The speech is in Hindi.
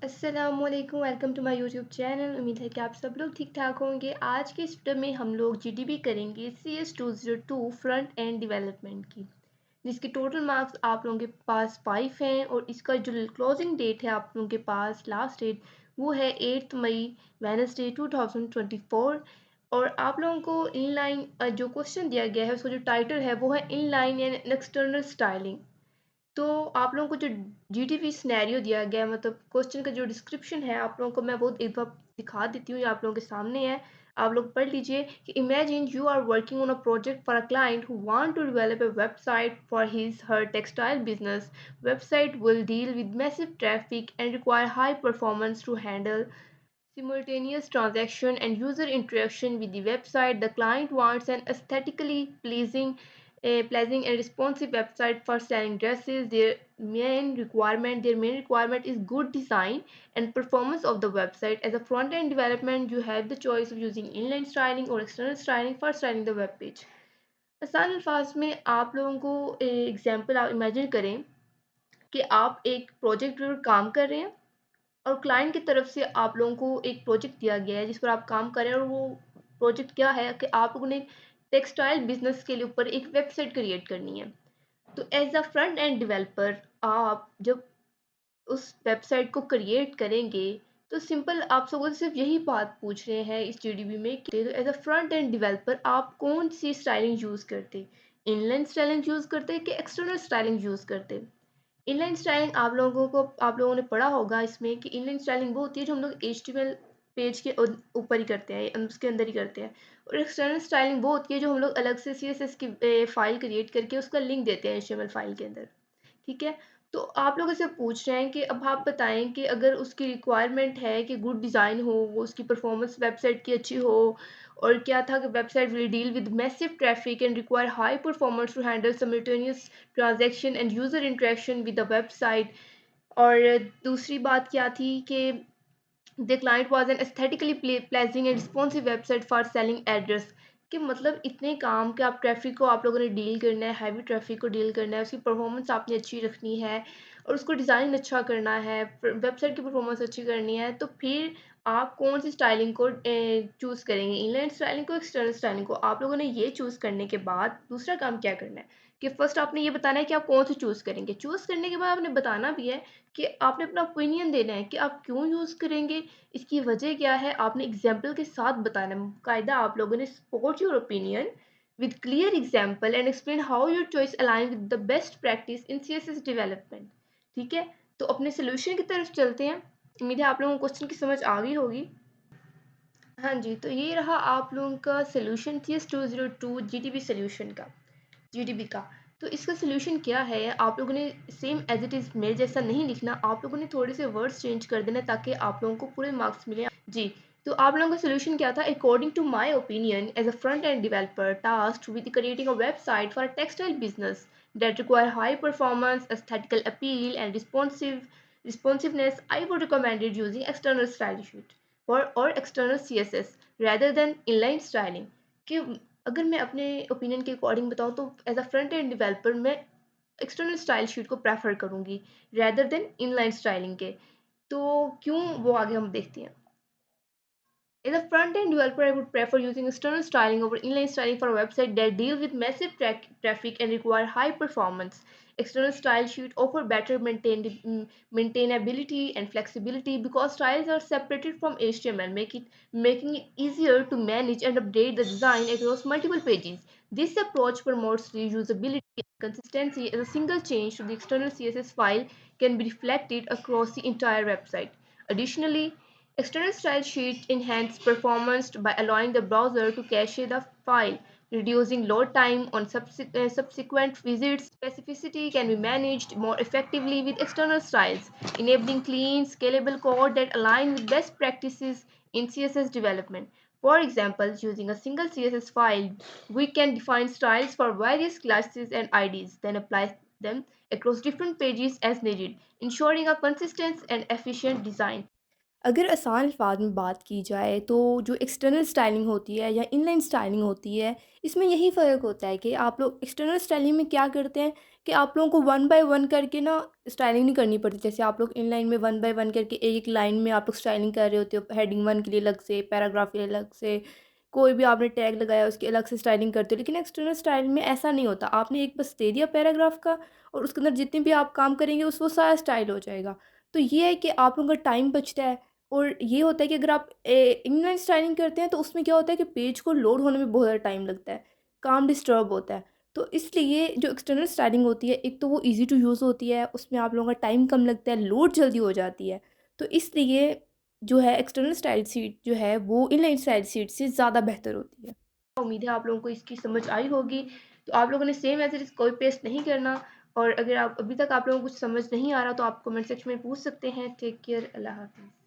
अस्सलामुअलैकुम welcome to my YouTube channel. उम्मीद है कि आप सब लोग ठीक ठाक होंगे। आज के इस वीडियो में हम लोग जीडीबी करेंगे CS202 फ्रंट एंड डेवलपमेंट की, जिसके टोटल मार्क्स आप लोगों के पास 5 हैं और इसका जो क्लोजिंग डेट है आप लोगों के पास लास्ट डेट वो है 8 मई वेडनेसडे 2024। और आप लोगों को इनलाइन जो क्वेश्चन दिया गया है उसका जो टाइटल है वो है इनलाइन एंड एक्सटर्नल स्टाइलिंग। तो आप लोगों को जो जीटीपी सिनेरियो दिया गया है, मतलब क्वेश्चन का जो डिस्क्रिप्शन है आप लोगों को मैं बहुत एक बार दिखा देती हूँ, ये आप लोगों के सामने है। आप लोग पढ़ लीजिए कि imagine you are working on a project for a client who want to develop a website for his her textile business. Website will deal with massive traffic and require high performance to handle simultaneous transaction and user interaction with the website. The client wants an aesthetically pleasing and responsive website for selling dresses. Their main requirement is good design and performance of the website. As a front-end development, you have the choice of using inline styling or external styling for styling the web page. आसान अल्फाज में आप लोगों को एग्जाम्पल आप इमेजिन करें कि आप एक प्रोजेक्ट पर काम कर रहे हैं और क्लाइंट की तरफ से आप लोगों को एक प्रोजेक्ट दिया गया है जिस पर आप काम करें, और वो प्रोजेक्ट क्या है कि आप लोगों ने टेक्सटाइल बिजनेस के लिए ऊपर एक वेबसाइट क्रिएट करनी है। तो as a front end developer आप जब उस वेबसाइट को क्रिएट करेंगे तो सिंपल आप सबको सिर्फ यही बात पूछ रहे हैं इस जीडीबी में कि as a front end developer आप कौन सी स्टाइलिंग यूज़ करते, इनलाइन स्टाइलिंग यूज़ करते कि एक्सटर्नल स्टाइलिंग यूज़ करते। इनलाइन स्टाइलिंग आप लोगों ने पढ़ा होगा इसमें कि इनलाइन स्टाइलिंग वो होती है जो हम लोग एचटीएमएल पेज के ऊपर ही करते हैं, उसके अंदर ही करते हैं। और एक्सटर्नल स्टाइलिंग वो होती है जो हम लोग अलग से सीएसएस की फाइल क्रिएट करके उसका लिंक देते हैं एचटीएमएल फाइल के अंदर। ठीक है। तो आप लोगों से पूछ रहे हैं कि अब आप बताएं कि अगर उसकी रिक्वायरमेंट है कि गुड डिज़ाइन हो, वो उसकी परफॉर्मेंस वेबसाइट की अच्छी हो, और क्या था कि website will deal with massive traffic and require high performance to handle simultaneous transaction and user interaction with the website. और दूसरी बात क्या थी कि the client was an aesthetically pleasing and responsive website for selling address. कि मतलब इतने काम कि आप ट्रैफिक को आप लोगों ने डील करना है, हैवी ट्रैफिक को डील करना है, उसकी परफॉर्मेंस आपने अच्छी रखनी है और उसको डिज़ाइन अच्छा करना है, वेबसाइट की परफॉर्मेंस अच्छी करनी है। तो फिर आप कौन सी स्टाइलिंग को चूज़ करेंगे, इनलाइन स्टाइलिंग को एक्सटर्नल स्टाइलिंग को। आप लोगों ने ये चूज़ करने के बाद दूसरा काम क्या करना है कि फर्स्ट आपने ये बताना है कि आप कौन सी चूज़ करेंगे। चूज़ करने के बाद आपने बताना भी है कि आपने अपना ओपिनियन देना है कि आप क्यों यूज़ करेंगे, इसकी वजह क्या है, आपने एग्जाम्पल के साथ बताना है। कायदा आप लोगों ने support your opinion with clear example and explain how your choice align with the best practice in CSS development. ठीक है। तो अपने सोल्यूशन की तरफ चलते हैं। उम्मीद है आप लोगों को क्वेश्चन की समझ आ गई होगी। हाँ जी, तो ये रहा आप लोगों का सोल्यूशन CS202 जीटीबी सोल्यूशन का, जीडीबी का। तो इसका सोल्यूशन क्या है, आप लोगों ने सेम एज इट इज़ मेरे जैसा नहीं लिखना, आप लोगों ने थोड़े से वर्ड्स चेंज कर देना ताकि आप लोगों को पूरे मार्क्स मिले। जी। तो आप लोगों का सोल्यूशन क्या था, according to my opinion as a front end developer tasked with creating a website for a textile business that require high performance, aesthetical appeal, and responsiveness, I would recommend it using external style sheet or external CSS rather than inline styling। कि अगर मैं अपने ओपिनियन के अकॉर्डिंग बताऊँ तो as a front end developer मैं एक्सटर्नल स्टाइल शीट को प्रेफर करूँगी रेदर देन इनलाइन स्टाइलिंग के। तो क्यों, वो आगे हम देखते हैं। As a front-end developer, I would prefer using external styling over inline styling for a website that deal with massive traffic and require high performance. External style sheets offer better maintainability and flexibility because styles are separated from HTML, making it easier to manage and update the design across multiple pages. This approach promotes reusability and consistency as a single change to the external CSS file can be reflected across the entire website. Additionally, external style sheets enhance performance by allowing the browser to cache the file, reducing load time on subsequent visits. Specificity can be managed more effectively with external styles, enabling clean, scalable code that align with best practices in CSS development. For example, using a single CSS file, we can define styles for various classes and IDs, then apply them across different pages as needed, ensuring a consistent and efficient design। अगर आसान अल्फाज में बात की जाए तो जो एक्सटर्नल स्टाइलिंग होती है या इनलाइन स्टाइलिंग होती है, इसमें यही फ़र्क होता है कि आप लोग एक्सटर्नल स्टाइलिंग में क्या करते हैं कि आप लोगों को वन बाय वन करके ना स्टाइलिंग नहीं करनी पड़ती। जैसे आप लोग इनलाइन में वन बाय वन करके एक-एक लाइन में आप लोग स्टाइलिंग कर रहे होते हो, हेडिंग 1 के लिए अलग से, पैराग्राफ के लिए अलग से, कोई भी आपने टैग लगाया उसकी अलग से स्टाइलिंग करते हो। लेकिन एक्सटर्नल स्टाइल में ऐसा नहीं होता। आपने एक बस दे दिया पैराग्राफ का और उसके अंदर जितने भी आप काम करेंगे उस वो सारा स्टाइल हो जाएगा। तो ये है कि आप लोगों का टाइम बचता है और ये होता है कि अगर आप इनलाइन स्टाइलिंग करते हैं तो उसमें क्या होता है कि पेज को लोड होने में बहुत ज़्यादा टाइम लगता है, काम डिस्टर्ब होता है। तो इसलिए जो एक्सटर्नल स्टाइलिंग होती है, एक तो वो ईज़ी टू यूज़ होती है, उसमें आप लोगों का टाइम कम लगता है, लोड जल्दी हो जाती है। तो इसलिए जो है एक्सटर्नल स्टाइल शीट जो है वो इनलाइन स्टाइल शीट से ज़्यादा बेहतर होती है। उम्मीद है आप लोगों को इसकी समझ आई होगी। तो आप लोगों ने सेम ऐसे कॉपी पेस्ट नहीं करना, और अगर आप अभी तक आप लोगों को कुछ समझ नहीं आ रहा तो आप कमेंट सेक्शन में पूछ सकते हैं। टेक केयर, अल्लाह हाफ़िज़।